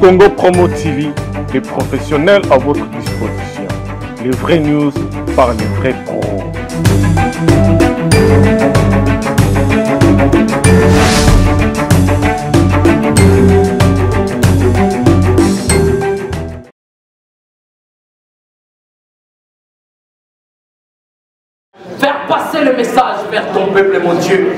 Congo Promo TV, les professionnels à votre disposition. Les vraies news par les vrais pros. Faire passer le message vers ton peuple, mon Dieu.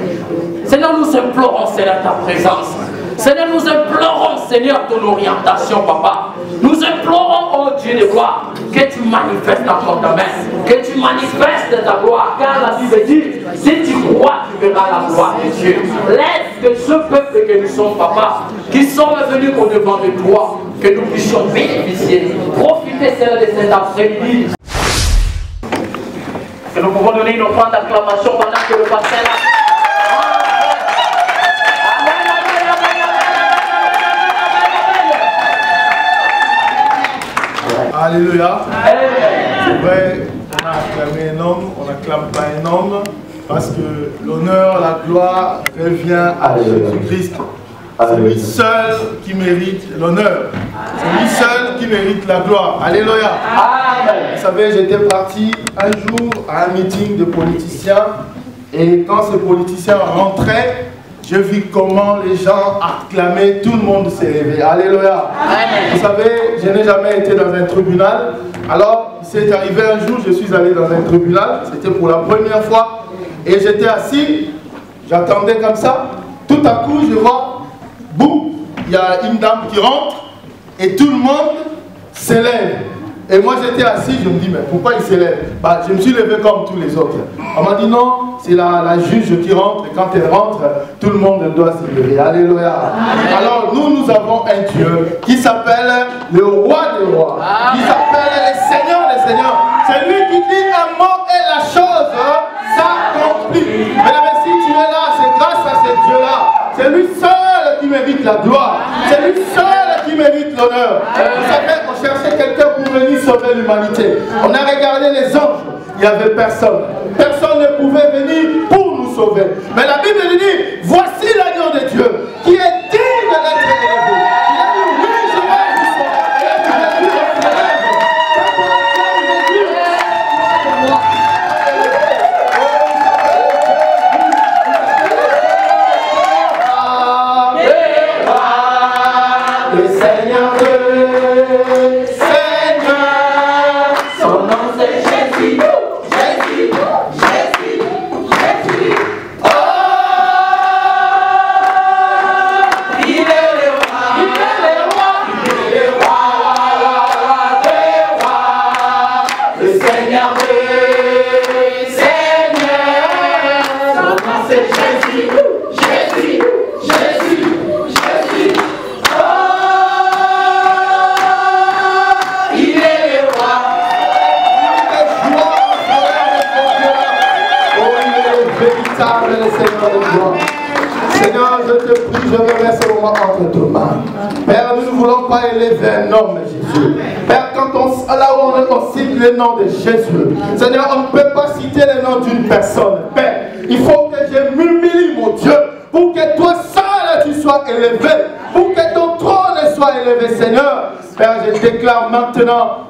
Seigneur, nous implorons, Seigneur, ta présence. Seigneur, nous implorons, Seigneur, ton orientation, Papa. Nous implorons, oh Dieu de gloire, que tu manifestes encore ta main, que tu manifestes ta gloire. Car la Bible dit, si tu crois, tu verras la gloire de Dieu. Laisse que ce peuple que nous sommes, Papa, qui sommes venus au devant de toi, que nous puissions bénéficier, profiter, Seigneur, de cet après-midi. Que nous pouvons donner une offrande d'acclamation pendant que le pasteur est là. Alléluia. C'est vrai, on a acclamé un homme, on n'acclame pas un homme, parce que l'honneur, la gloire revient à Jésus-Christ. C'est lui seul qui mérite l'honneur. C'est lui seul qui mérite la gloire. Alléluia. Vous savez, j'étais parti un jour à un meeting de politiciens, et quand ces politiciens rentraient, je vis comment les gens acclamaient, tout le monde s'est levé. Alléluia. Vous savez, je n'ai jamais été dans un tribunal. Alors, c'est arrivé un jour, je suis allé dans un tribunal. C'était pour la première fois. Et j'étais assis, j'attendais comme ça. Tout à coup, je vois, boum, il y a une dame qui rentre. Et tout le monde s'élève. Et moi, j'étais assis, je me dis, mais pourquoi il s'élève? Je me suis levé comme tous les autres. On m'a dit, non, c'est la juge qui rentre, et quand elle rentre, tout le monde doit se lever. Alléluia. Alors, nous avons un Dieu qui s'appelle le roi des rois, qui s'appelle le Seigneur des seigneurs. C'est lui qui dit un mot et la chose s'accomplit. Mesdames, si tu es là, c'est grâce à ce Dieu-là. C'est lui seul qui mérite la gloire. C'est lui seul qui mérite l'honneur. Vous savez, on cherchait quelqu'un pour venir sauver l'humanité. On a regardé les anges. Il n'y avait personne. Personne ne pouvait venir pour nous sauver. Mais la Bible nous dit, voici l'agneau de Dieu qui est digne d'être élevé. Il a dit, oui, je vais vous sauver. Et il a dit, le Seigneur de Seigneur, son nom c'est Jésus, Jésus, Jésus, Jésus. Oh, il est le roi, il est le roi, il est le roi des rois, le Seigneur des seigneurs, son nom c'est Jésus, Jésus, Jésus, Jésus. Seigneur, je te prie, je remets ce moment entre tes mains. Père, nous ne voulons pas élever un homme, Jésus. Père, là où on cite le nom de Jésus, Seigneur, on ne peut pas citer le nom d'une personne. Père, il faut que je m'humilie, mon Dieu, pour que toi seul tu sois élevé, pour que ton trône soit élevé, Seigneur. Père, je déclare maintenant,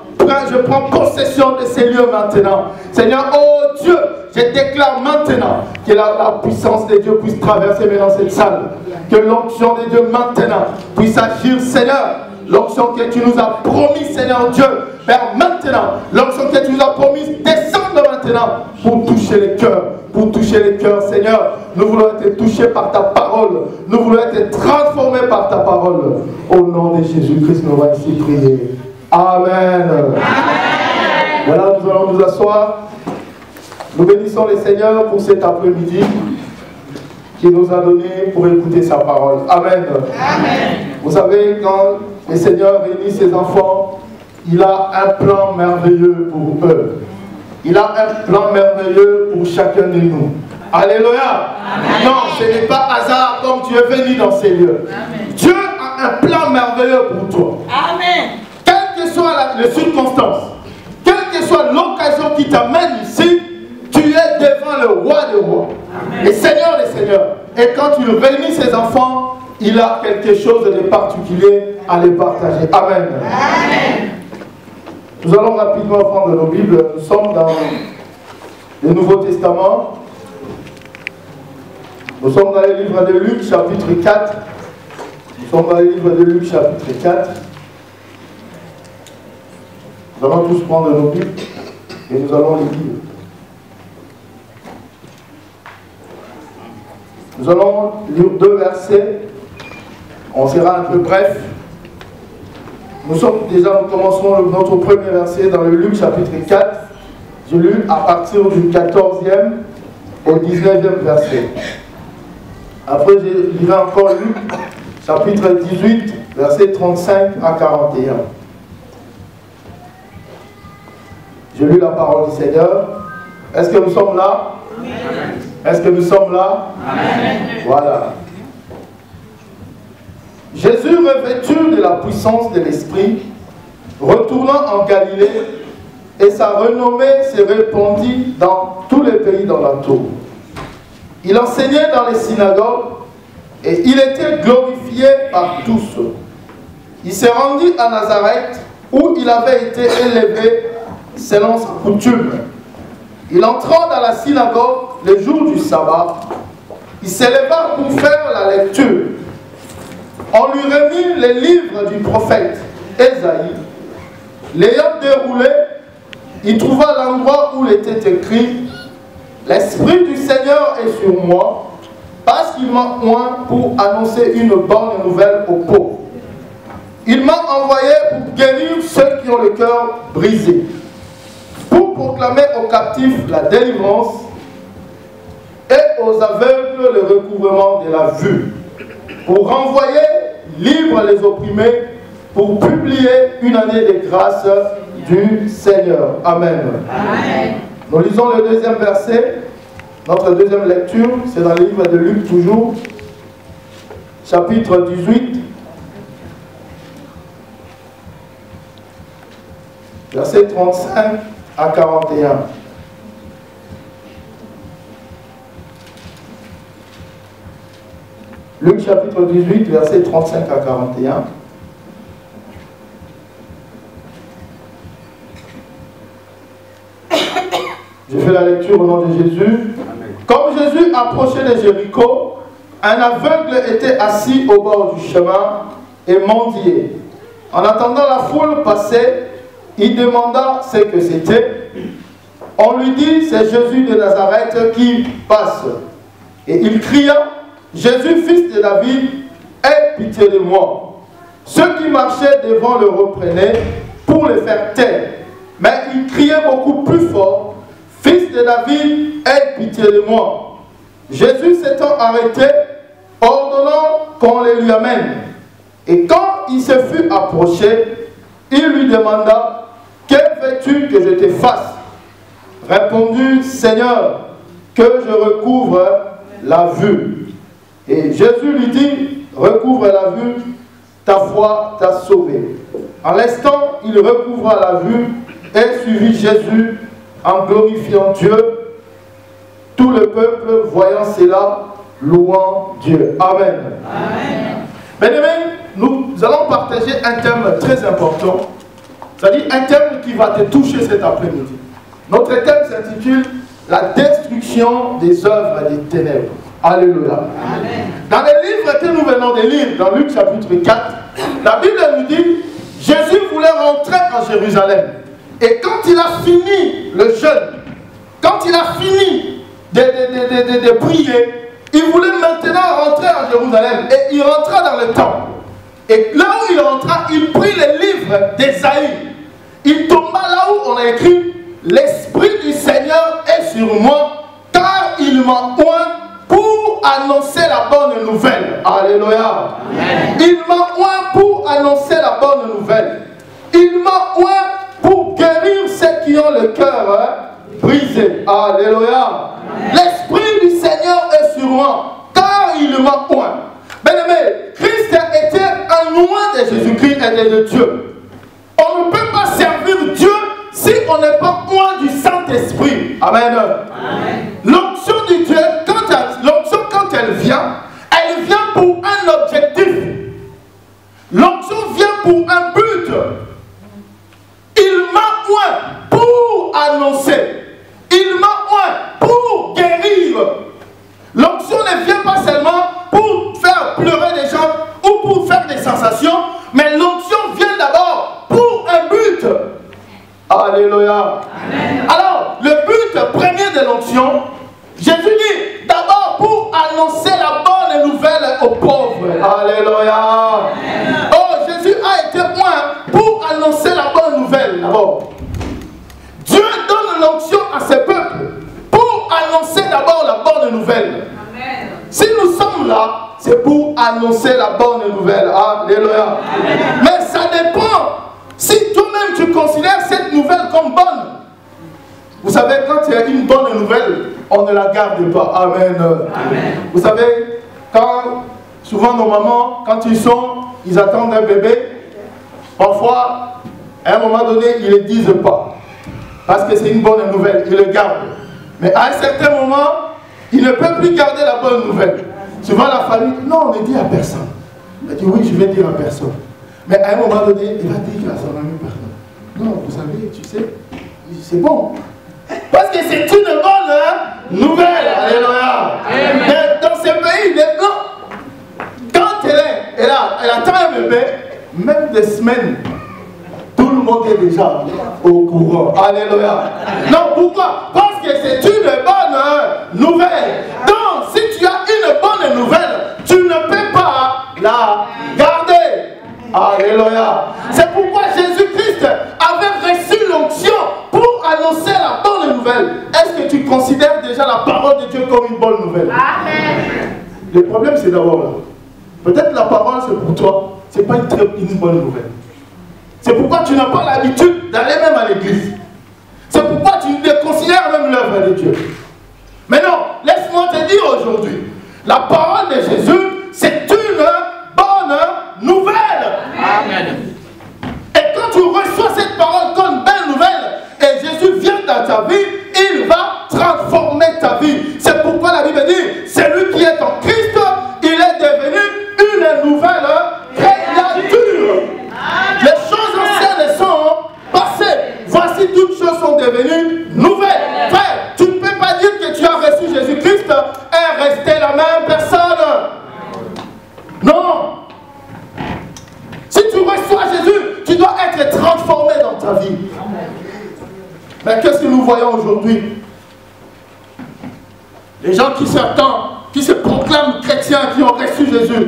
je prends possession de ces lieux maintenant. Seigneur, oh Dieu, je déclare maintenant que la puissance de Dieu puisse traverser maintenant cette salle. Que l'onction de Dieu maintenant puisse agir, Seigneur. L'onction que tu nous as promis, Seigneur Dieu. Père, maintenant, l'onction que tu nous as promis, descende maintenant pour toucher les cœurs. Pour toucher les cœurs, Seigneur. Nous voulons être touchés par ta parole. Nous voulons être transformés par ta parole. Au nom de Jésus-Christ, nous allons ici prier. Amen. Amen. Voilà, nous allons nous asseoir. Nous bénissons le Seigneur pour cet après-midi qu'il nous a donné pour écouter sa parole. Amen. Amen. Vous savez, quand le Seigneur réunit ses enfants, il a un plan merveilleux pour eux. Il a un plan merveilleux pour chacun de nous. Alléluia. Amen. Non, ce n'est pas hasard comme tu es venu dans ces lieux. Amen. Dieu a un plan merveilleux pour toi. Amen. Quelle que soit les circonstances, quelle que soit l'occasion qui t'amène ici, tu es devant le roi des rois, le Seigneur des seigneurs. Et quand tu réunis ses enfants, il a quelque chose de particulier à les partager. Amen. Amen. Nous allons rapidement prendre nos Bibles. Nous sommes dans le Nouveau Testament. Nous sommes dans le livre de Luc, chapitre 4. Nous sommes dans le livre de Luc, chapitre 4. Nous allons tous prendre nos Bibles et nous allons les lire. Nous allons lire 2 versets. On sera un peu bref. Nous commencerons notre premier verset dans le Luc chapitre 4. J'ai lu à partir du 14e au 19e verset. Après, je lirai encore Luc chapitre 18, verset 35 à 41. J'ai lu la parole du Seigneur. Est-ce que nous sommes là? Amen. Est-ce que nous sommes là? Amen. Voilà. Jésus, revêtu de la puissance de l'Esprit, retournant en Galilée, et sa renommée se répandit dans tous les pays d'alentour. Il enseignait dans les synagogues, et il était glorifié par tous. Il se rendit à Nazareth, où il avait été élevé selon sa coutume. Il entra dans la synagogue le jour du sabbat. Il s'éleva pour faire la lecture. On lui remit les livres du prophète Ésaïe. L'ayant déroulé, il trouva l'endroit où il était écrit « L'Esprit du Seigneur est sur moi, parce qu'il m'a oint pour annoncer une bonne nouvelle aux pauvres. Il m'a envoyé pour guérir ceux qui ont le cœur brisé, pour proclamer aux captifs la délivrance et aux aveugles le recouvrement de la vue, pour renvoyer libres les opprimés, pour publier une année de grâce du Seigneur. Amen. Amen. Nous lisons le 2e verset. Notre 2e lecture, c'est dans le livre de Luc toujours, chapitre 18, verset 35 à 41. Luc chapitre 18, verset 35 à 41. Je fais la lecture au nom de Jésus. Amen. Comme Jésus approchait de Jéricho, un aveugle était assis au bord du chemin et mendiait. En attendant la foule passer, il demanda ce que c'était. On lui dit, c'est Jésus de Nazareth qui passe. Et il cria, Jésus, fils de David, aie pitié de moi. Ceux qui marchaient devant le reprenaient pour le faire taire. Mais il criait beaucoup plus fort, Fils de David, aie pitié de moi. Jésus s'étant arrêté, ordonnant qu'on les lui amène. Et quand il se fut approché, il lui demanda, que veux-tu que je te fasse? Répondit, Seigneur, que je recouvre la vue. Et Jésus lui dit, recouvre la vue, ta foi t'a sauvé. En l'instant, il recouvra la vue et suivit Jésus en glorifiant Dieu. Tout le peuple, voyant cela, louant Dieu. Amen. Amen. Bien-aimés, nous allons partager un thème très important. C'est-à-dire un thème qui va te toucher cet après-midi. Notre thème s'intitule « La destruction des œuvres des ténèbres ». Alléluia. Amen. Dans les livres que nous venons de lire, dans Luc chapitre 4, la Bible nous dit « Jésus voulait rentrer en Jérusalem. Et quand il a fini le jeûne, quand il a fini de prier, il voulait maintenant rentrer en Jérusalem. Et il rentra dans le temple. Et là où il rentra, il prit les livres d'Ésaïe. Il tomba là où on a écrit « L'Esprit du Seigneur est sur moi, car il m'a oint pour annoncer la bonne nouvelle. » Alléluia. Amen. Il m'a oint pour annoncer la bonne nouvelle. Il m'a oint pour guérir ceux qui ont le cœur brisé. Alléluia. L'Esprit du Seigneur est sur moi, car il m'a oint. Bien-aimé, Christ était un oint de Jésus-Christ et de Dieu. On ne peut pas servir Dieu si on n'est pas oint du Saint-Esprit. Amen. L'onction de Dieu, quand elle vient pour un objectif. L'onction vient Alléluia. Oh, Jésus a été oint pour annoncer la bonne nouvelle d'abord. Dieu donne l'onction à ses peuples pour annoncer d'abord la bonne nouvelle. Amen. Si nous sommes là, c'est pour annoncer la bonne nouvelle. Alléluia. Amen. Mais ça dépend. Si toi-même tu considères cette nouvelle comme bonne, vous savez, quand il y a une bonne nouvelle, on ne la garde pas. Amen. Amen. Vous savez, souvent nos mamans, quand ils attendent un bébé, parfois, à un moment donné, ils ne le disent pas. Parce que c'est une bonne nouvelle, ils le gardent. Mais à un certain moment, ils ne peuvent plus garder la bonne nouvelle. Souvent la famille, non, on ne dit à personne. Il dit, oui, je vais dire à personne. Mais à un moment donné, il va dire à son ami personne. Non, vous savez, tu sais, c'est bon. Parce que c'est une bonne nouvelle. Alléluia. Mais dans ce pays, quand elle attend un bébé, même des semaines, tout le monde est déjà au courant. Alléluia. Non, pourquoi? Parce que c'est une bonne nouvelle. Donc, si tu as une bonne nouvelle, tu ne peux pas la garder. Alléluia. C'est pourquoi Jésus-Christ avait reçu l'onction pour annoncer la bonne nouvelle. Est-ce que tu considères déjà la parole de Dieu comme une bonne nouvelle? Amen. Le problème, c'est d'abord là. Peut-être la parole, c'est pour toi. Ce n'est pas une bonne nouvelle. C'est pourquoi tu n'as pas l'habitude d'aller même à l'église. C'est pourquoi tu déconsidères même l'œuvre de Dieu. Mais non, laisse-moi te dire aujourd'hui, la parole de Jésus, c'est une bonne nouvelle. Amen. Et quand tu reçois cette parole comme une belle nouvelle, et Jésus vient dans ta vie, il va transformer ta vie. C'est pourquoi la Bible dit, celui qui est en Christ, il est devenu une nouvelle créature. Les choses anciennes sont passées. Voici toutes choses sont devenues nouvelles. Frère, tu ne peux pas dire que tu as reçu Jésus-Christ et rester la même personne. Non. Si tu reçois Jésus, tu dois être transformé dans ta vie. Mais qu'est-ce que nous voyons aujourd'hui? Les gens qui s'attendent, qui se proclament chrétiens, qui ont reçu Jésus,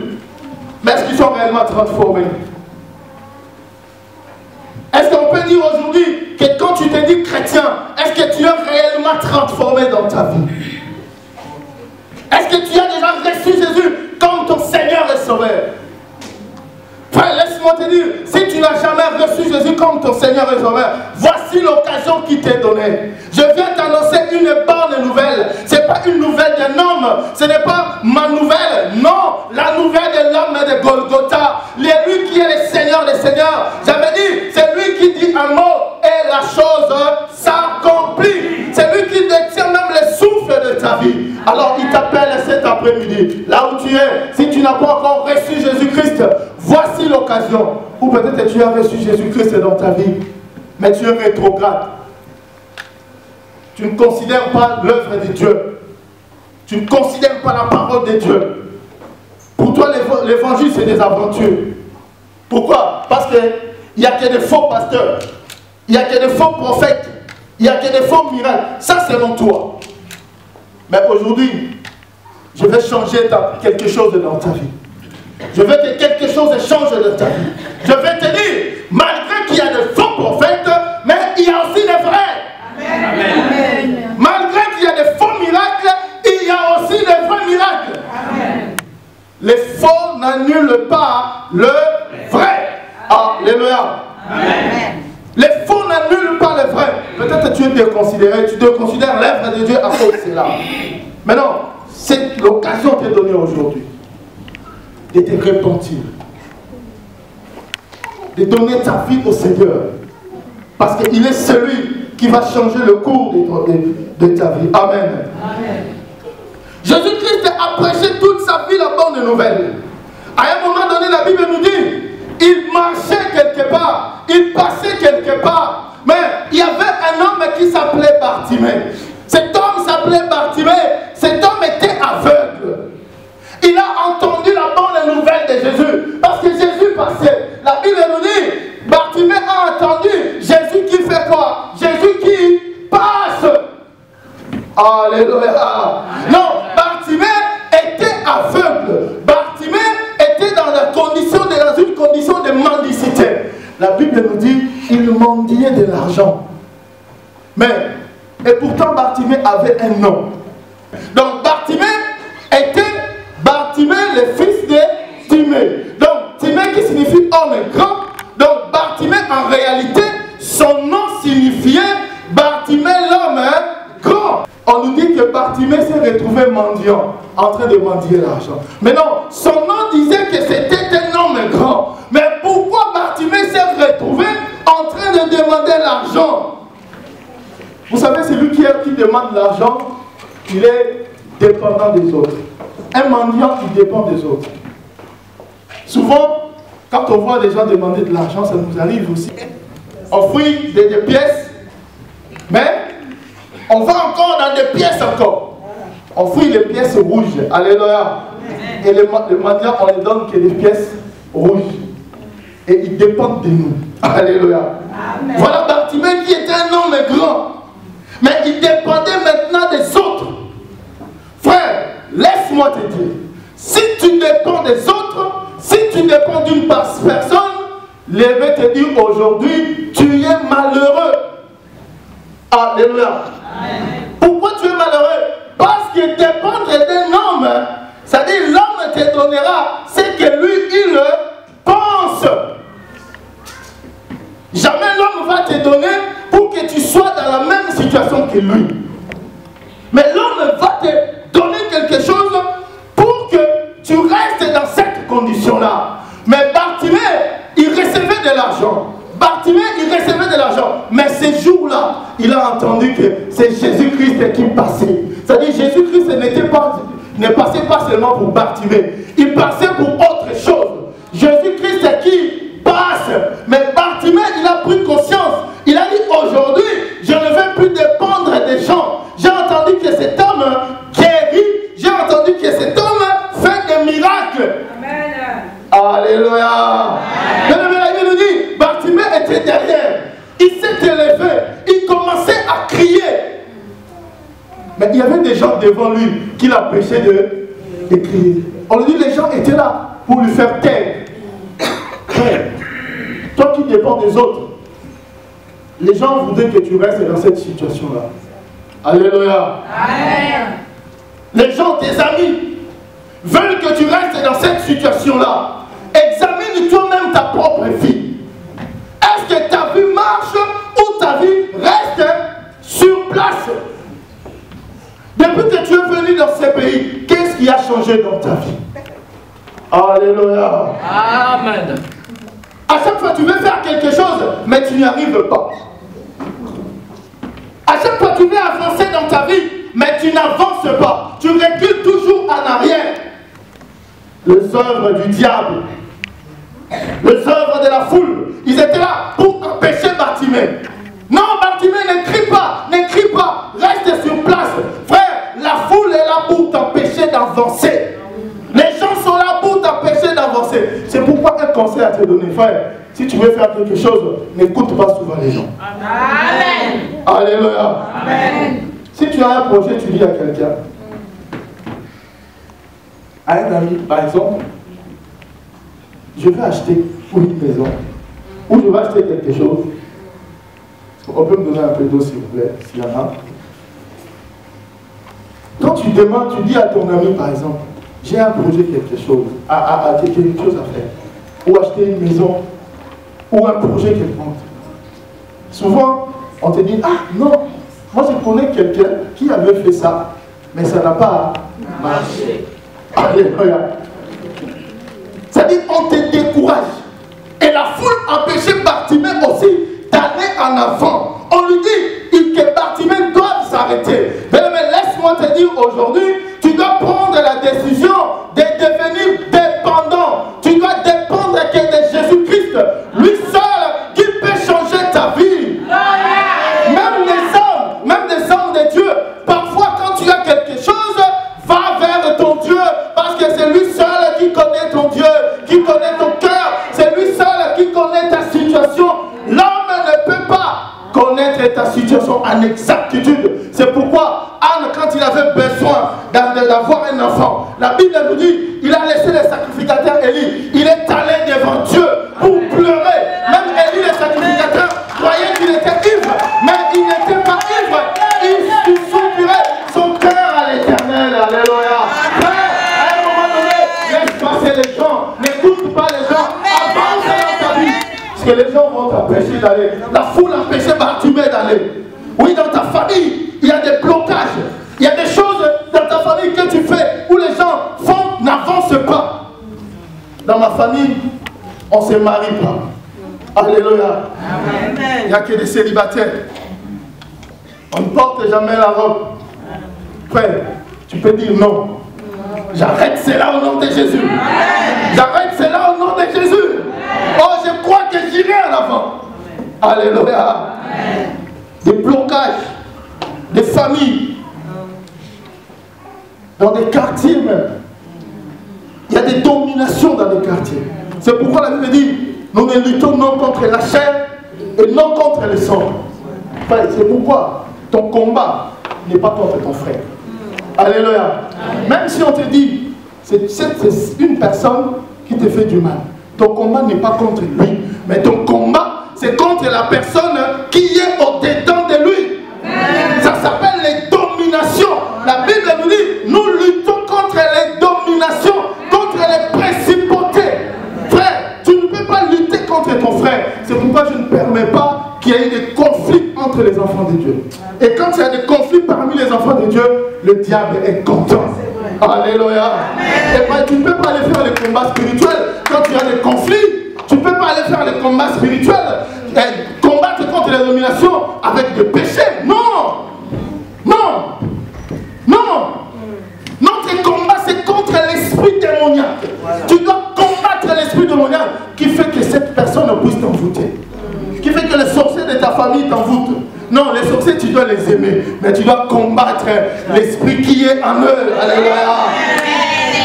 mais est-ce qu'ils sont réellement transformés? Est-ce qu'on peut dire aujourd'hui que quand tu te dis chrétien, est-ce que tu es réellement transformé dans ta vie? Est-ce que tu as déjà reçu Jésus comme ton Seigneur et Sauveur? Frère, laisse-moi te dire, si tu n'as jamais reçu Jésus comme ton Seigneur et Sauveur, voici l'occasion qui t'est donnée. Je viens t'annoncer une bonne nouvelle. Ce n'est pas une nouvelle d'un homme, ce n'est pas ma nouvelle. Non, la nouvelle de l'homme de Golgotha. Lui qui est le Seigneur des Seigneurs. J'avais dit, c'est lui qui dit un mot et la chose s'accomplit. C'est lui qui détient même le souffle de ta vie. Alors il t'appelle cet après-midi, là où tu es, si tu n'as pas encore reçu Jésus-Christ, voici l'occasion. Ou peut-être tu as reçu Jésus-Christ dans ta vie, mais tu es rétrograde. Tu ne considères pas l'œuvre de Dieu. Tu ne considères pas la parole de Dieu. Pour toi, l'évangile, c'est des aventures. Pourquoi? Parce qu'il n'y a que des faux pasteurs. Il n'y a que des faux prophètes. Il n'y a que des faux miracles. Ça, c'est mon toi. Mais aujourd'hui, je vais changer quelque chose dans ta vie. Je veux que quelque chose change dans ta vie. Je vais te dire, malgré qu'il y a de faux prophètes, mais il y a aussi des vrais. Amen. Malgré qu'il y a de faux miracles, il y a aussi de vrais miracles. Amen. Les faux n'annulent pas le vrai. Alléluia. Amen. Les faux n'annulent pas le vrai. Peut-être tu es bien considéré, tu te considères l'œuvre de Dieu à cause de cela. Mais non, c'est l'occasion qui est donnée aujourd'hui de te repentir, de donner ta vie au Seigneur, parce qu'il est celui qui va changer le cours de ta vie. Amen. Amen. Jésus-Christ a prêché toute sa vie la bonne nouvelle. À un moment donné, la Bible nous dit, il marchait quelque part, il passait quelque part, mais il y avait un homme qui s'appelait Bartimée. Cet homme s'appelait Bartimée, cet homme était aveugle. Il a entendu la bonne nouvelle de Jésus, parce que Jésus passait. La Bible nous dit, Bartimée a entendu Jésus qui fait quoi? Jésus qui passe. Alléluia. Non, Bartimée était aveugle. Bartimée était dans la Bible nous dit il mendiait de l'argent. Et pourtant Bartimée avait un nom. Donc Bartimée était Bartimée, le fils de Timée. Donc Timée qui signifie homme grand. Donc Bartimée en réalité, son nom signifiait Bartimée l'homme grand. On nous dit que Bartimée s'est retrouvé mendiant, en train de mendier l'argent. Mais non, son nom disait que c'était un homme grand. Mais pourquoi Bartimée s'est retrouvé en train de demander l'argent? Vous savez, celui qui demande l'argent, il est dépendant des autres. Un mendiant, il dépend des autres. Souvent, quand on voit des gens demander de l'argent, ça nous arrive aussi. On fouille des pièces, mais on va encore dans des pièces encore. On fouille les pièces rouges. Alléluia. Et les mendiants, on les donne que des pièces rouges. Et ils dépendent de nous. Alléluia. Amen. Voilà Bartimée qui était un homme grand. Mais il dépendait maintenant des autres. Frère, laisse-moi te dire. Si tu dépends des autres, si tu dépends d'une personne, je vais te dire aujourd'hui, tu es malheureux. Alléluia. Pourquoi tu es malheureux? Parce que dépendre d'un homme, c'est-à-dire l'homme te donnera ce que lui, il pense. Jamais l'homme va te donner pour que tu sois dans la même situation que lui. Mais l'homme va te donner quelque chose pour que tu restes dans cette condition-là. Mais Bartimée, il recevait de l'argent. Bartimée, il recevait de l'argent. Mais ces jours-là, il a entendu que c'est Jésus-Christ qui passait. C'est-à-dire Jésus-Christ ne passait pas seulement pour Bartimée. Il passait pour autre chose. Jésus-Christ qui passe. Mais Bartimée, il a pris conscience. Il a dit aujourd'hui, je ne vais plus dépendre des gens. J'ai entendu que cet homme guérit. J'ai entendu que cet homme fait des miracles. Amen. Alléluia. Mais la Bible nous dit, Bartimée était derrière. Il s'est élevé. Il commençait à crier. Mais il y avait des gens devant lui qui l'empêchaient de crier. On lui dit, les gens étaient là pour lui faire taire. Toi qui dépends des autres, les gens voudraient que tu restes dans cette situation-là. Alléluia. Amen. Les gens, tes amis, veulent que tu restes dans cette situation-là. Examine toi-même ta propre vie. Est-ce que ta vie marche ou ta vie reste sur place? Depuis que tu es venu dans ce pays, qu'est-ce qui a changé dans ta vie? Alléluia. Amen. À chaque fois, tu veux faire quelque chose, mais tu n'y arrives pas. À chaque fois, tu veux avancer dans ta vie, mais tu n'avances pas. Tu recules toujours en arrière. Les œuvres du diable, les œuvres de la foule, ils étaient là pour empêcher Bartimée. Non, Bartimée, ne crie pas, reste sur place. Frère, la foule est là pour t'empêcher d'avancer. Les gens sont là pour t'empêcher d'avancer. C'est pourquoi un conseil à te donner, frère. Si tu veux faire quelque chose, n'écoute pas souvent les gens. Amen. Alléluia. Amen. Si tu as un projet, tu dis à quelqu'un, à un ami, par exemple, je vais acheter une maison, ou je vais acheter quelque chose. On peut me donner un peu d'eau s'il vous plaît, s'il y en a. Quand tu demandes, tu dis à ton ami, par exemple, j'ai un projet, quelque chose à faire, ou acheter une maison, ou un projet quelconque. Souvent, on te dit, ah non, moi je connais quelqu'un qui avait fait ça, mais ça n'a pas marché. Alléluia. C'est-à-dire qu'on te décourage. Et la foule empêchait Bartimée aussi d'aller en avant. On lui dit que Bartimée doit s'arrêter. Mais laisse-moi te dire aujourd'hui, tu dois prendre la décision de devenir dépendant. Tu dois dépendre que de Jésus-Christ. Lui seul qui peut changer ta vie. Même des hommes de Dieu. Parfois quand tu as quelque chose, va vers ton Dieu. Parce que c'est lui seul qui connaît ton Dieu, qui connaît ton cœur. C'est lui seul qui connaît ta situation. L'homme ne peut pas connaître ta situation en exactitude. C'est pourquoi Anne, quand il avait besoin d'avoir un enfant, la Bible nous dit, il a laissé le sacrificateur Élie. Il est allé devant Dieu pour pleurer. Même que les gens vont t'empêcher d'aller. La foule empêchait Bartimée d'aller. Oui, dans ta famille, il y a des blocages. Il y a des choses dans ta famille que tu fais où les gens n'avancent pas. Dans ma famille, on ne se marie pas. Alléluia. Il n'y a que des célibataires. On ne porte jamais la robe. Frère, tu peux dire non. J'arrête cela au nom de Jésus. J'arrête cela au nom de Jésus. Oh, je crois que j'irai en avant. Alléluia. Des blocages, des familles, dans des quartiers même. Il y a des dominations dans les quartiers. C'est pourquoi la Bible dit, nous ne luttons non contre la chair et non contre le sang. Enfin, c'est pourquoi ton combat n'est pas contre ton frère. Alléluia. Même si on te dit, c'est une personne qui te fait du mal. Ton combat n'est pas contre lui, mais ton combat, c'est contre la personne qui est au-dedans de lui. Ça s'appelle les dominations. La Bible nous dit, nous luttons contre les dominations, contre les principautés. Frère, tu ne peux pas lutter contre ton frère. C'est pourquoi je ne permets pas qu'il y ait des conflits entre les enfants de Dieu. Et quand il y a des conflits parmi les enfants de Dieu, le diable est content. Alléluia. Et bien, tu ne peux pas aller faire les combats spirituels quand tu as des conflits. Tu ne peux pas aller faire les combats spirituels et combattre contre les dominations avec des péchés. Non. Non. Non. Notre combat, c'est contre l'esprit démoniaque. Tu dois combattre l'esprit démoniaque qui fait que cette personne puisse t'envoûter. Qui fait que les sorciers de ta famille t'envoûtent. Non, les sorciers, tu dois les aimer. Mais tu dois combattre l'esprit qui est en eux. Alléluia.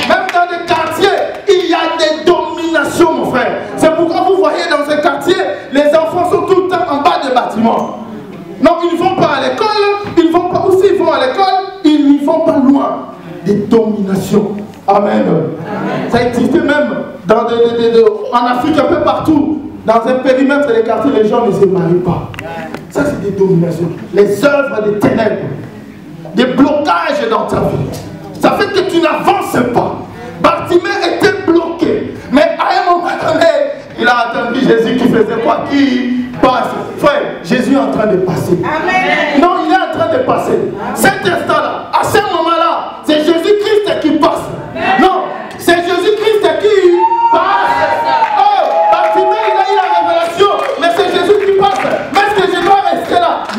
Même dans des quartiers, il y a des dominations, mon frère. C'est pourquoi vous voyez dans ces quartiers, les enfants sont tout le temps en bas des bâtiments. Non, ils ne vont pas à l'école. Ils vont pas, ou s'ils vont à l'école, ils n'y vont pas loin. Des dominations. Amen. Amen. Ça existe même en Afrique, un peu partout. Dans un périmètre des quartiers, les gens ne se marient pas. Ça, c'est des dominations. Les œuvres des ténèbres. Des blocages dans ta vie. Ça fait que tu n'avances pas. Bartimée était bloqué. Mais à un moment donné, il a attendu Jésus qui faisait quoi? Qui passe. Frère, Jésus est en train de passer. Amen. Non, il est en train de passer. Cet instant-là, à ce moment-là, c'est Jésus-Christ qui passe. Non, c'est Jésus-Christ qui passe.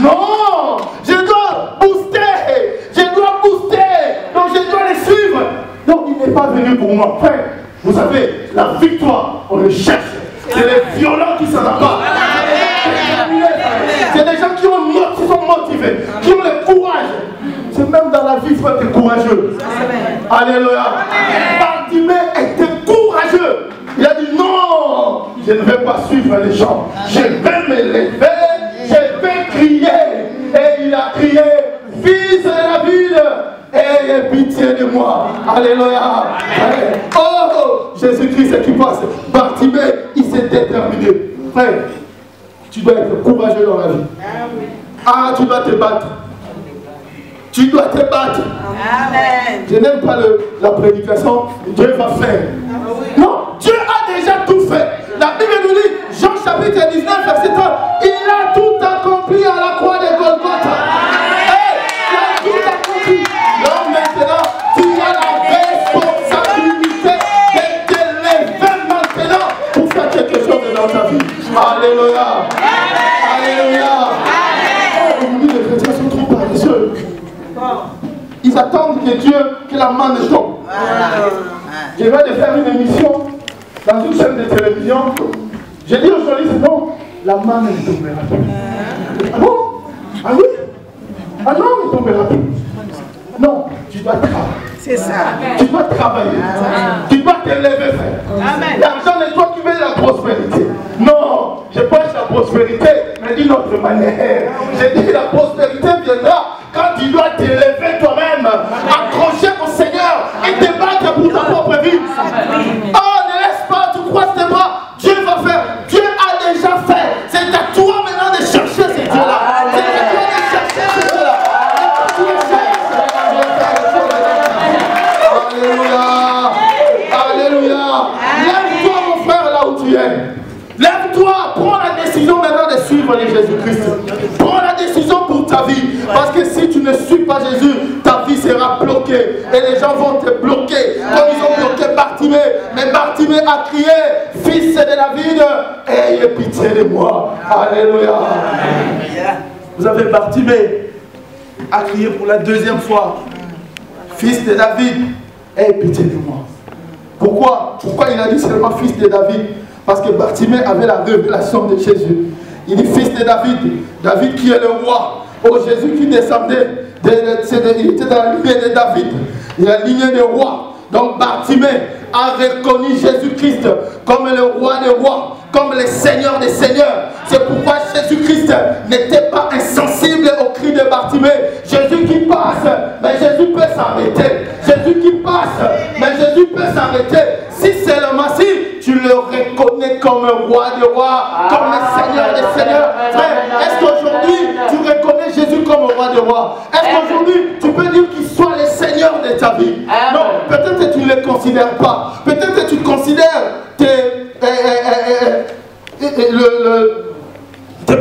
Non, je dois booster, donc je dois les suivre. Donc il n'est pas venu pour moi. Frère, vous savez, la victoire, on le cherche. C'est les violents qui s'en abattent. C'est des gens qui sont motivés, qui ont le courage. C'est même dans la vie, il faut être courageux. Alléluia. Bartimée était courageux. Il a dit non, je ne vais pas suivre les gens. Je vais me lever. Je vais crier. Et il a crié, fils de David, ayez pitié de moi. Alléluia. Oh, Jésus-Christ qui passe. Bartimée, il s'est déterminé. Frère, tu dois être courageux dans la vie. Ah, tu dois te battre. Tu dois te battre. Amen. Je n'aime pas la prédication. Dieu va faire. Non, Dieu a déjà tout fait. La Bible nous dit, Jean chapitre 19, verset 30, il a tout accompli à la croix de Golgotha. Il a tout accompli. Donc maintenant, tu as la responsabilité de te lever maintenant pour faire quelque chose dans ta vie. Alléluia. Alléluia. Aujourd'hui, les chrétiens sont trop paresseux. Ils attendent que la main ne tombe. Je vais de faire une émission dans une chaîne de télévision. J'ai dit aux journalistes, non, la main ne tombera plus. Ah bon? Ah oui? Ah non, ne tombera plus. Non, tu dois travailler. C'est ça. Tu dois travailler. Tu dois te lever, frère. L'argent n'est toi qui veux la prospérité. Non, je prêche la prospérité, mais d'une autre manière. J'ai dit la prospérité viendra quand tu dois te lever toi-même, accrocher au Seigneur et te battre pour ta propre vie. Oh, ne laisse pas, tu croises tes bras. Dieu va faire. Dieu a déjà fait. C'est à toi maintenant de chercher ce Dieu-là. C'est à toi de chercher ce Dieu-là. Alléluia. Alléluia. Lève-toi, mon frère, là où tu es. Lève-toi, prends la décision maintenant de suivre Jésus-Christ. Prends la décision pour ta vie. Parce que si tu ne suis pas Jésus, ta vie sera bloquée. Et les gens vont te bloquer. Comme ils ont bloqué Bartimée. Mais Bartimée a crié, fils de David, ayez pitié de moi. Alléluia. Vous avez Bartimée a crié pour la deuxième fois, fils de David, ayez pitié de moi. Pourquoi il a dit seulement fils de David? Parce que Bartimée avait la révélation de Jésus. Il dit fils de David, David qui est le roi. Oh, Jésus qui descendait, il était dans la lignée de David, la lignée des rois. Donc Bartimée a reconnu Jésus-Christ comme le roi des rois, comme le Seigneur des seigneurs. C'est pourquoi Jésus-Christ n'était pas insensible au cri de Bartimée. Jésus qui passe, mais Jésus peut s'arrêter. Jésus qui passe, mais Jésus peut s'arrêter. Si seulement si tu le reconnais comme un roi des rois, comme le Seigneur des seigneurs. Frère, est-ce qu'aujourd'hui tu reconnais Jésus comme un roi des rois? Est-ce qu'aujourd'hui tu peux dire qu'il soit le Seigneur de ta vie? Non, peut-être que tu ne le considères pas. Peut-être que tu considères tes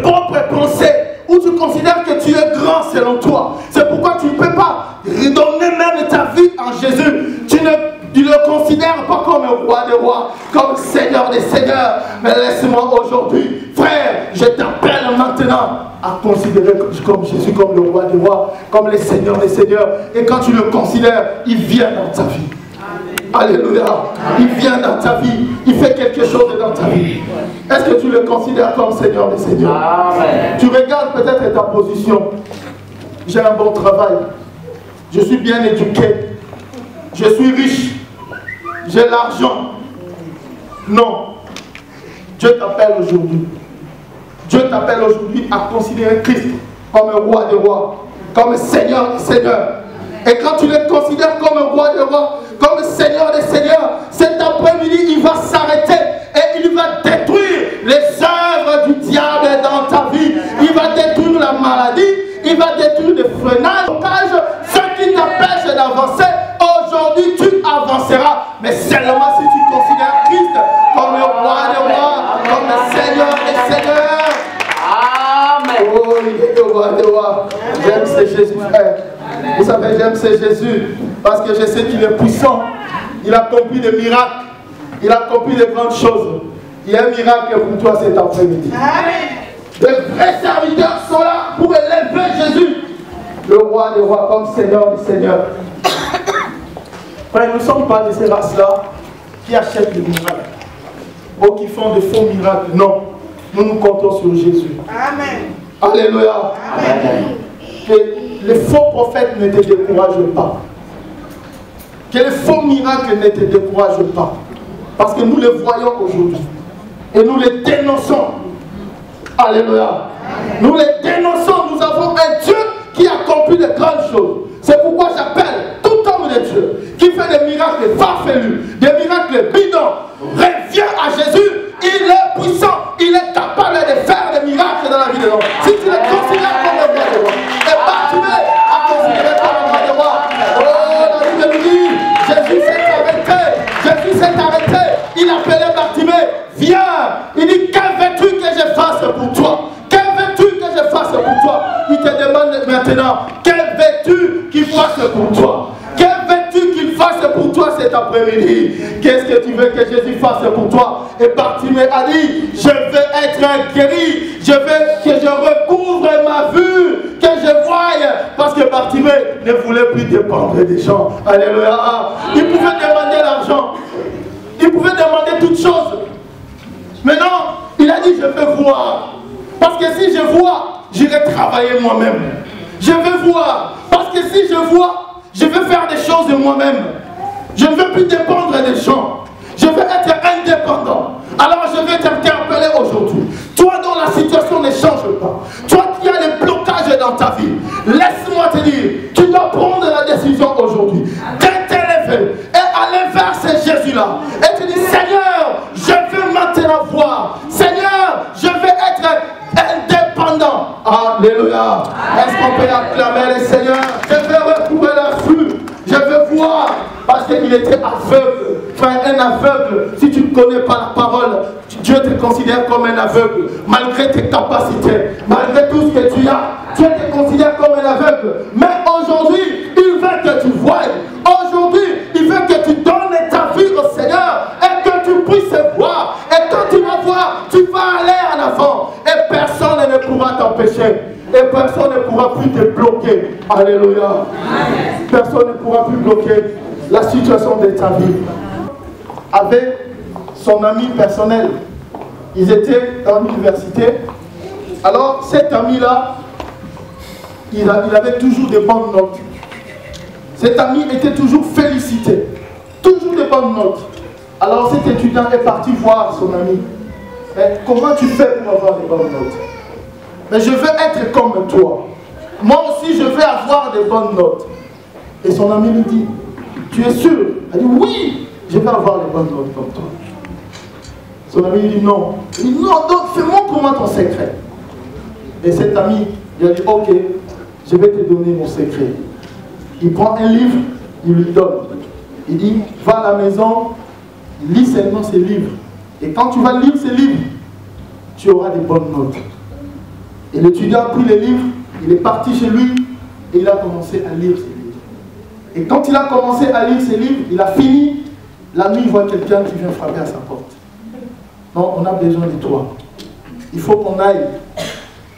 propres pensées, ou tu considères que tu es grand selon toi. C'est pourquoi tu ne peux pas redonner même ta vie en Jésus. Tu ne le considères pas comme un roi des rois, comme Seigneur des seigneurs. Mais laisse-moi aujourd'hui, frère, je t'appelle maintenant à considérer comme Jésus comme le roi des rois, comme le Seigneur des seigneurs. Et quand tu le considères, il vient dans ta vie. Alléluia. Il vient dans ta vie. Il fait quelque chose dans ta vie. Est-ce que tu le considères comme Seigneur des seigneurs? Amen. Tu regardes peut-être ta position. J'ai un bon travail. Je suis bien éduqué. Je suis riche. J'ai l'argent. Non. Dieu t'appelle aujourd'hui. Dieu t'appelle aujourd'hui à considérer Christ comme un roi des rois, comme Seigneur des seigneurs. Et quand tu le considères comme un roi des rois, comme Seigneur des seigneurs, cet après-midi, il va s'arrêter et il va détruire les œuvres du diable dans ta vie. Il va détruire la maladie, il va détruire les freinages, ce qui t'empêche d'avancer. Aujourd'hui, tu avanceras, mais seulement si tu considères Christ comme le roi des rois, comme le Seigneur des seigneurs. Amen. Oh, il est le roi des rois. J'aime ce Jésus, frère. Vous savez, j'aime ce Jésus parce que je sais qu'il est puissant. Il a accompli des miracles. Il a accompli de grandes choses. Il y a un miracle pour toi cet après-midi. De vrais serviteurs sont là pour élever Jésus, le roi des rois, comme Seigneur des seigneurs. Frère, nous ne sommes pas de ces races-là qui achètent des miracles ou qui font de faux miracles. Non, nous comptons sur Jésus. Amen. Alléluia. Amen. Que les faux prophètes ne te découragent pas. Que les faux miracles ne te découragent pas. Parce que nous les voyons aujourd'hui. Et nous les dénonçons. Alléluia. Nous les dénonçons. Nous avons un Dieu qui accomplit de grandes choses. C'est pourquoi j'appelle tout homme de Dieu qui fait des miracles farfelus, des miracles bidons. Reviens à Jésus. Il est puissant. Il est capable de faire des miracles dans la vie de l'homme. Si tu le considères comme le roi des rois, et Bartimée a considéré comme le roi des rois. Oh, la Bible nous dit, Jésus s'est arrêté. Jésus s'est arrêté. Il appelait Bartimée. Viens. Il dit, que veux-tu que je fasse pour toi? Que veux-tu que je fasse pour toi? Il te demande maintenant, que veux-tu qu'il fasse pour toi? Que veux-tu qu'il fasse pour toi cet après-midi? Qu'est-ce que tu veux que Jésus fasse pour toi? Et Bartimée a dit, je veux être guéri. Je veux que je recouvre ma vue, que je voie. Parce que Bartimée ne voulait plus dépendre des gens. Alléluia. Il pouvait demander l'argent. Il pouvait demander toutes choses. Mais non, il a dit, je veux voir. Parce que si je vois, j'irai travailler moi-même. Je veux voir. Parce que si je vois, je veux faire des choses de moi-même. Je ne veux plus dépendre des gens. Je veux être indépendant. Alors je vais t'interpeller aujourd'hui. Toi dont la situation ne change pas. Toi qui as des blocages dans ta vie. Laisse-moi te dire, tu dois prendre la décision aujourd'hui. De t'élever. Et aller vers ce Jésus-là. Et tu dis, Seigneur, je veux maintenant voir. Seigneur, je veux être indépendant. Alléluia. Est-ce qu'on peut acclamer le Seigneur? Je veux recouvrir la flux. Je veux voir parce qu'il était aveugle. Frère, un aveugle, si tu ne connais pas la parole, Dieu te considère comme un aveugle. Malgré tes capacités, malgré tout ce que tu as, Dieu te considère comme un aveugle. Mais aujourd'hui, il veut que tu voies. Aujourd'hui, il veut que tu donnes ta vie au Seigneur et que tu puisses voir. Et quand tu vas voir, tu vas aller en avant. Et personne ne pourra t'empêcher. Et personne ne pourra plus te bloquer. Alléluia. Personne ne pourra plus bloquer la situation de ta vie. Avec son ami personnel, ils étaient dans l'université. Alors cet ami-là, il avait toujours de bonnes notes. Cet ami était toujours félicité. Toujours de bonnes notes. Alors cet étudiant est parti voir son ami. Mais comment tu fais pour avoir des bonnes notes? Mais je veux être comme toi. Moi aussi, je vais avoir des bonnes notes. Et son ami lui dit, tu es sûr? Elle dit, oui, je vais avoir des bonnes notes comme toi. Son ami lui dit, non. Il dit, non, donc montre-moi ton secret. Et cet ami, il a dit, ok, je vais te donner mon secret. Il prend un livre, il lui donne. Il dit, va à la maison, lis seulement ces livres. Et quand tu vas lire ces livres, tu auras des bonnes notes. Et l'étudiant a pris les livres, il est parti chez lui et il a commencé à lire ses livres. Et quand il a commencé à lire ses livres, il a fini. La nuit, il voit quelqu'un qui vient frapper à sa porte. Non, on a besoin de toi. Il faut qu'on aille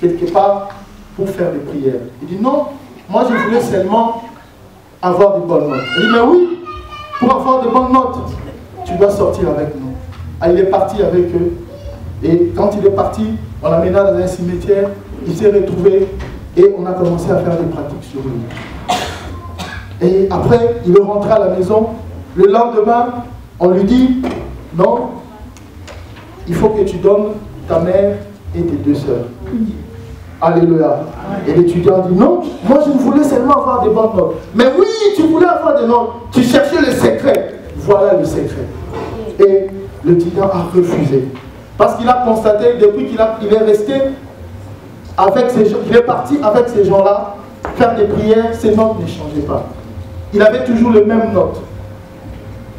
quelque part pour faire des prières. Il dit non, moi je voulais seulement avoir des bonnes notes. Il dit mais oui, pour avoir des bonnes notes, tu dois sortir avec nous. Ah, il est parti avec eux. Et quand il est parti, on l'a mené dans un cimetière, il s'est retrouvé et on a commencé à faire des pratiques sur lui. Et après, il est rentré à la maison. Le lendemain, on lui dit, non, il faut que tu donnes ta mère et tes deux sœurs. Alléluia. Et l'étudiant dit, non, moi je voulais seulement avoir des bonnes notes. Mais oui, tu voulais avoir des notes. Tu cherchais le secret. Voilà le secret. Et l'étudiant a refusé. Parce qu'il a constaté, depuis qu'il est resté avec ces gens, il est parti avec ces gens-là, faire des prières, ses notes ne changeaient pas. Il avait toujours les mêmes notes.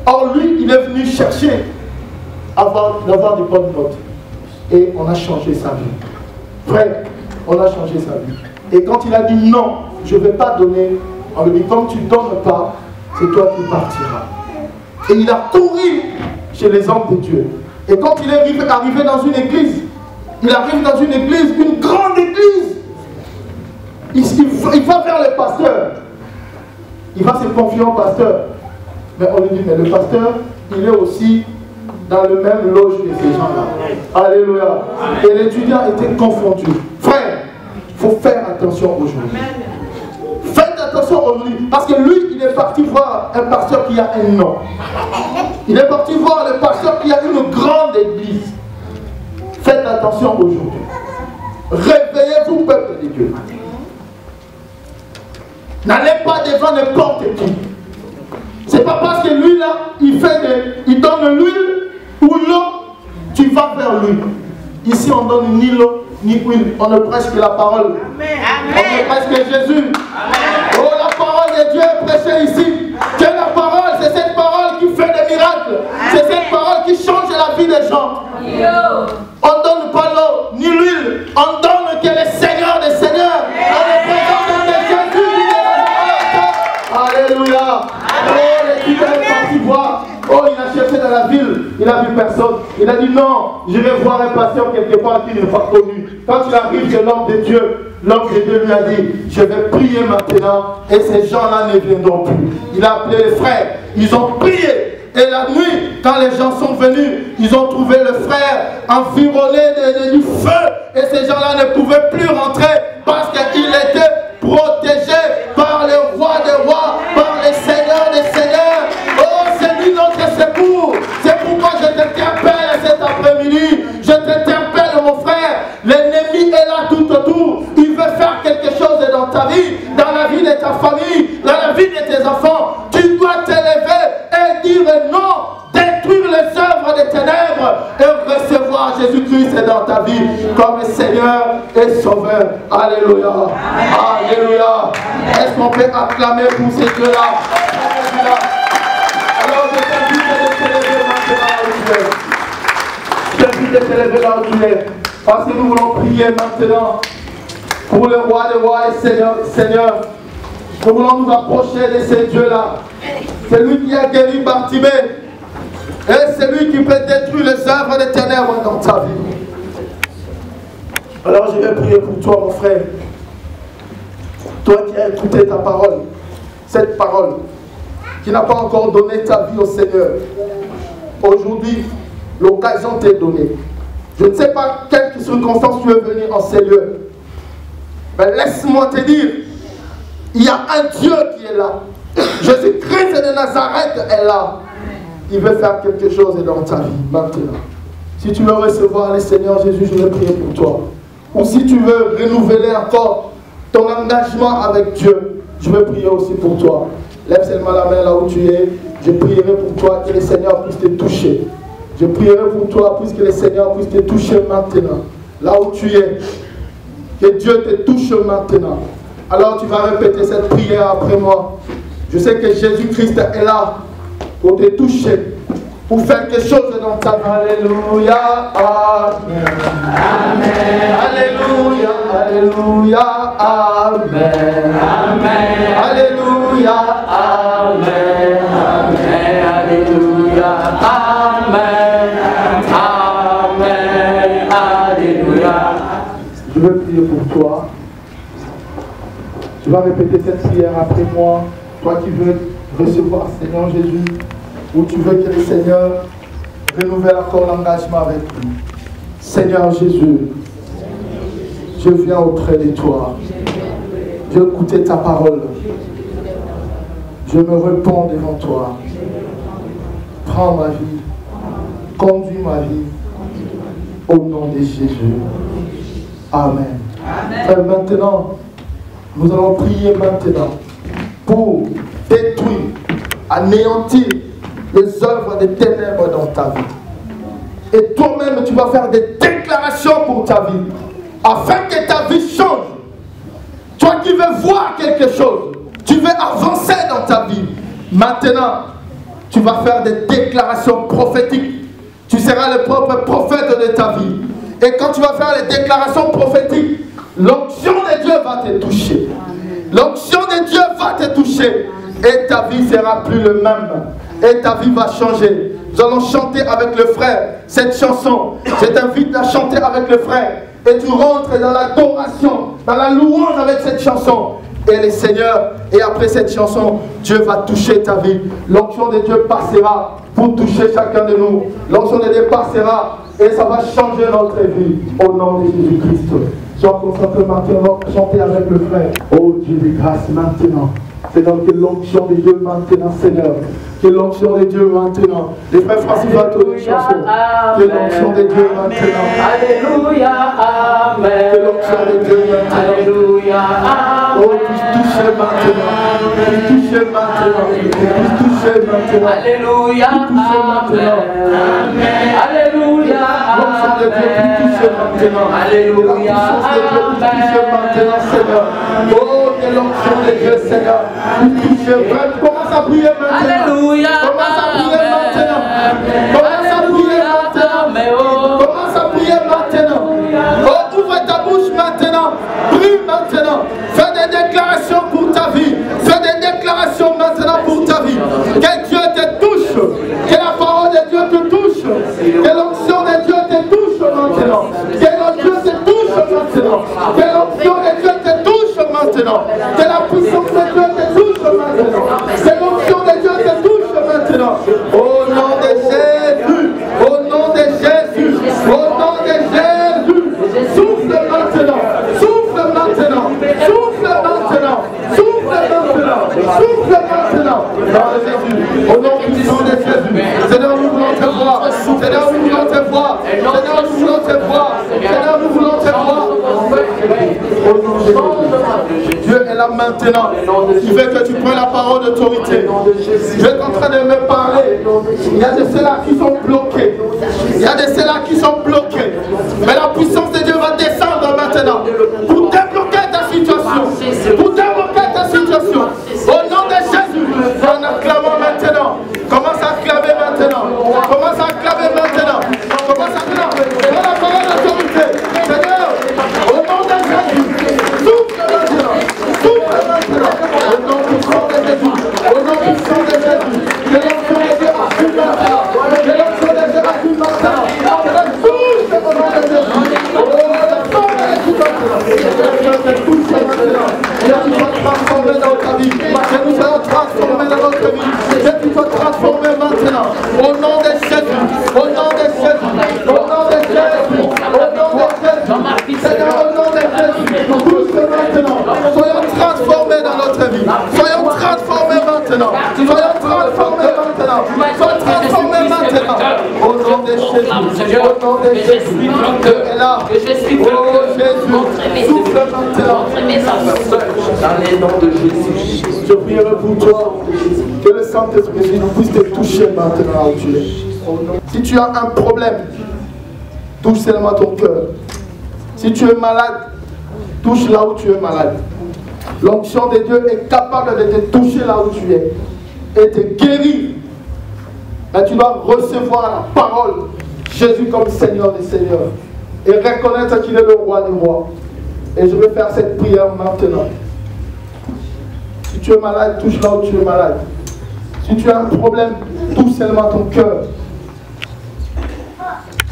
Or lui, il est venu chercher d'avoir des bonnes notes. Et on a changé sa vie. Frère, on a changé sa vie. Et quand il a dit non, je ne vais pas donner, on lui dit comme tu ne donnes pas, c'est toi qui partiras. Et il a couru chez les hommes de Dieu. Et quand il est arrivé dans une église, il arrive dans une église, une grande église. Il va vers le pasteur. Il va se confier au pasteur. Mais on lui dit, mais le pasteur, il est aussi dans le même loge que ces gens-là. Alléluia. Et l'étudiant était confondu. Frère, il faut faire attention aujourd'hui. Faites attention aujourd'hui. Parce que lui, il est parti voir un pasteur qui a un nom. Il est parti voir le pasteur qui a une grande église. Faites attention aujourd'hui. Réveillez-vous, peuple de Dieu. N'allez pas devant n'importe qui. C'est pas parce que lui là, il donne l'huile ou l'eau, tu vas vers lui. Ici on donne ni l'eau ni huile, on ne prêche que la parole. Amen. On ne prêche que Jésus. Amen. Oh, la parole de Dieu est prêchée ici. Que la parole, c'est cette parole qui fait des miracles. C'est cette parole qui change la vie des gens. On ne donne pas l'eau ni l'huile, on donne que le Seigneur des Seigneurs. On est présent de Jésus. Alléluia. Oh, l'étudiant est parti voir. Oh, il a cherché dans la ville, il n'a vu personne. Il a dit non, je vais voir un patient quelque part qui n'est pas connu. Quand il arrive chez l'homme de Dieu, l'homme de Dieu lui a dit, je vais prier maintenant et ces gens-là ne viendront plus. Il a appelé les frères, ils ont prié. Et la nuit, quand les gens sont venus, ils ont trouvé le frère environné du feu. Et ces gens-là ne pouvaient plus rentrer parce qu'il était protégé par le roi des rois, par le Seigneur des seigneurs. Oh, c'est lui notre secours. C'est pourquoi je t'interpelle cet après-midi. Je t'interpelle, mon frère. L'ennemi est là tout autour. Il veut faire quelque chose dans ta vie, dans la vie de ta famille, dans la vie de tes enfants. Tu dois t'élever et dire non, détruire les œuvres des ténèbres et recevoir Jésus-Christ dans ta vie comme Seigneur et Sauveur. Alléluia. Alléluia. Est-ce qu'on peut acclamer pour ces deux-là? es. Je t'invite à te lever là où tu es. Parce que nous voulons prier maintenant pour le roi des rois et Seigneur. Nous voulons nous approcher de ces dieux-là. C'est lui qui a guéri Bartimée. Et c'est lui qui peut détruire les œuvres des ténèbres dans ta vie. Alors je vais prier pour toi, mon frère. Toi qui as écouté ta parole, cette parole, qui n'a pas encore donné ta vie au Seigneur. Aujourd'hui, l'occasion t'est donnée. Je ne sais pas quelle circonstance tu es venu en ces lieux. Mais laisse-moi te dire, il y a un Dieu qui est là. Jésus-Christ de Nazareth est là. Il veut faire quelque chose dans ta vie maintenant. Si tu veux recevoir le Seigneur Jésus, je vais prier pour toi. Ou si tu veux renouveler encore ton engagement avec Dieu, je vais prier aussi pour toi. Lève seulement la main là où tu es. Je prierai pour toi que le Seigneur puisse te toucher. Je prierai pour toi puisque le Seigneur puisse te toucher maintenant. Là où tu es. Que Dieu te touche maintenant. Alors tu vas répéter cette prière après moi. Je sais que Jésus-Christ est là pour te toucher, pour faire quelque chose dans ta vie. Alléluia, Amen. Amen. Alléluia, Alléluia, Amen. Amen. Alléluia, Amen. Amen. Alléluia, Amen. Amen. Alléluia. Je veux prier pour toi. Tu vas répéter cette prière après moi. Toi qui veux recevoir Seigneur Jésus, ou tu veux que le Seigneur renouvelle encore l'engagement avec lui. Seigneur Jésus, je viens auprès de toi. Je veux écouter ta parole. Je me réponds devant toi. Prends ma vie. Conduis ma vie. Au nom de Jésus. Amen. Amen. Maintenant, nous allons prier maintenant pour détruire, anéantir les œuvres des ténèbres dans ta vie. Et toi-même, tu vas faire des déclarations pour ta vie, afin que ta vie change. Toi qui veux voir quelque chose, tu veux avancer dans ta vie. Maintenant, tu vas faire des déclarations prophétiques. Tu seras le propre prophète de ta vie. Et quand tu vas faire les déclarations prophétiques, l'onction de Dieu va te toucher. L'onction de Dieu va te toucher. Et ta vie sera plus le même. Et ta vie va changer. Nous allons chanter avec le frère cette chanson. Je t'invite à chanter avec le frère. Et tu rentres dans l'adoration, dans la louange avec cette chanson. Et le Seigneur, et après cette chanson, Dieu va toucher ta vie. L'onction de Dieu passera pour toucher chacun de nous. L'onction de Dieu passera et ça va changer notre vie. Au nom de Jésus-Christ. Sois concentré maintenant, chanter avec le frère. Oh Dieu de grâce maintenant. Seigneur, que l'onction de Dieu maintenant, Seigneur. Que l'onction de Dieu maintenant. Les frères Francis vont donner une chanson. Que l'onction de Dieu maintenant. Alléluia, Amen. Que l'onction de Dieu maintenant. Alléluia, Amen. Oh, touchez maintenant. Touchez maintenant. Touchez maintenant. Alléluia, Amen. Alléluia, l'onction de Dieu touchez maintenant. Alléluia, Amen. Touchez maintenant, Seigneur. Oh, que l'onction de Dieu, Seigneur. Commence à prier maintenant. Alléluia. Commence à prier maintenant. Commence à prier maintenant. Commence à prier maintenant. Oh, ouvre ta bouche maintenant. Prie maintenant. Fais des déclarations pour ta vie. Fais des déclarations maintenant pour ta vie. Que Dieu te touche. Que la parole de Dieu te touche. Que l'onction de Dieu te touche maintenant. Que l'onction te touche maintenant. Que l'onction de Dieu te touche maintenant. Que la puissance de Dieu te touche maintenant. Que l'onction de Dieu te touche maintenant. Au nom de Jésus. Au nom de Jésus. Au nom de Jésus. Souffle maintenant. Souffle maintenant. Souffle maintenant. Souffle maintenant. Souffle maintenant. Dans Jésus. Au nom puissant de Jésus. Seigneur, nous voulons te voir. Seigneur, nous voulons te voir. Seigneur, nous voulons te voir. Seigneur, nous voulons te voir. Au nom de Jésus. Dieu est là maintenant. Il veut que tu prennes la parole d'autorité. Dieu est en train de me parler. Il y a de ceux-là qui sont bloqués. Il y a de ceux-là qui sont bloqués. Mais la puissance de Dieu va descendre maintenant pour débloquer ta situation. Pour débloquer ta situation. Au nom de Jésus, en acclamant maintenant. Commence à acclamer maintenant. Commence à acclamer maintenant. proclame, Seigneur, que je suis vainqueur, que je suis vainqueur. Montrez mes aveux dans les noms de Jésus. Je prierai pour toi que le Saint-Esprit puisse te toucher maintenant là où tu es. Si tu as un problème, touche seulement ton cœur. Si tu es malade, touche là où tu es malade. L'onction de Dieu est capable de te toucher là où tu es et te guérir. Mais tu dois recevoir la parole, Jésus comme Seigneur des Seigneurs, et reconnaître qu'il est le roi des rois. Et je vais faire cette prière maintenant. Si tu es malade, touche là où tu es malade. Si tu as un problème, touche seulement ton cœur.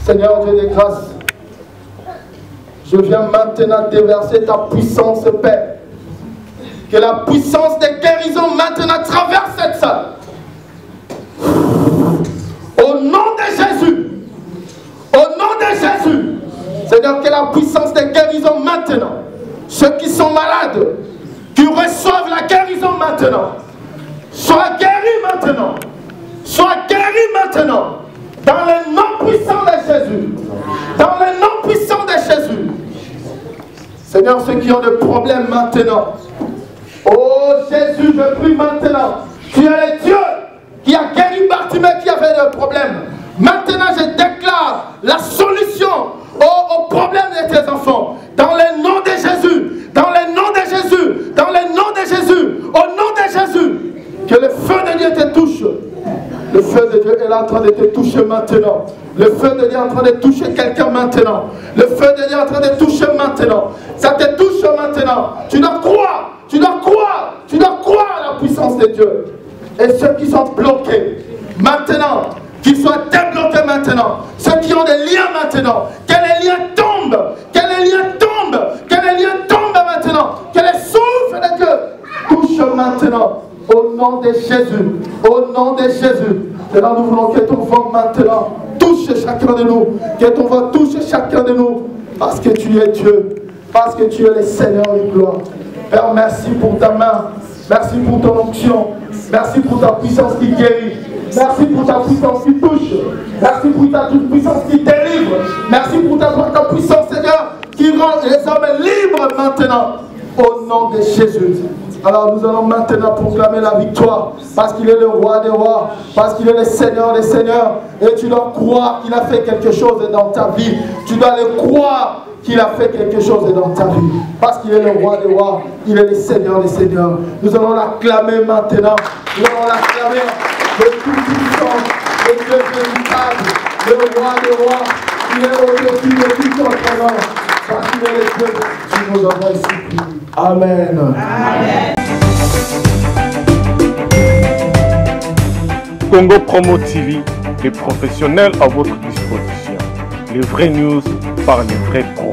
Seigneur Dieu des grâces, je viens maintenant déverser ta puissance, Père. Que la puissance des guérisons maintenant traverse cette salle. Au nom de Jésus. Au nom de Jésus. Seigneur, que la puissance des guérisons maintenant. Ceux qui sont malades, qui reçoivent la guérison maintenant. Sois guéris maintenant. Sois guéris maintenant. Dans le nom puissant de Jésus. Dans le nom puissant de Jésus. Seigneur, ceux qui ont des problèmes maintenant. Oh Jésus, je prie maintenant. Tu es le Dieu qui a guéri Bartimée qui avait des problèmes. Maintenant, je déclare la solution aux problèmes de tes enfants. Dans le nom de Jésus. Dans le nom de Jésus. Dans le nom de Jésus. Au nom de Jésus. Que le feu de Dieu te touche. Le feu de Dieu est là en train de te toucher maintenant. Le feu de Dieu est en train de toucher quelqu'un maintenant. Le feu de Dieu est en train de toucher maintenant. Ça te touche maintenant. Tu dois croire. Tu dois croire. Tu dois croire à la puissance de Dieu. Et ceux qui sont bloqués, maintenant, qu'ils soient débloqués maintenant. Ceux qui ont des liens maintenant, que les liens tombent. Que les liens tombent. Que les liens tombent maintenant. Que les souffles de Dieu touchent maintenant. Au nom de Jésus, au nom de Jésus, alors nous voulons que ton vent maintenant touche chacun de nous, que ton vent touche chacun de nous, parce que tu es Dieu, parce que tu es le Seigneur de gloire. Père, merci pour ta main, merci pour ton onction, merci pour ta puissance qui guérit, merci pour ta puissance qui touche, merci pour ta puissance qui délivre, merci pour ta puissance, Seigneur, qui rend les hommes libres maintenant, au nom de Jésus. Alors nous allons maintenant proclamer la victoire parce qu'il est le roi des rois, parce qu'il est le Seigneur des seigneurs. Et tu dois croire qu'il a fait quelque chose dans ta vie. Tu dois le croire qu'il a fait quelque chose dans ta vie. Parce qu'il est le roi des rois, il est le Seigneur des seigneurs. Nous allons l'acclamer maintenant. Nous allons l'acclamer le tout puissant, le Dieu véritable, le roi des rois. Il est au-dessus de tout ton prénom. Parce qu'il est le Dieu qui nous envoie ici. Amen. Amen. Congo Promo TV, les professionnels à votre disposition. Les vraies news par les vrais pros.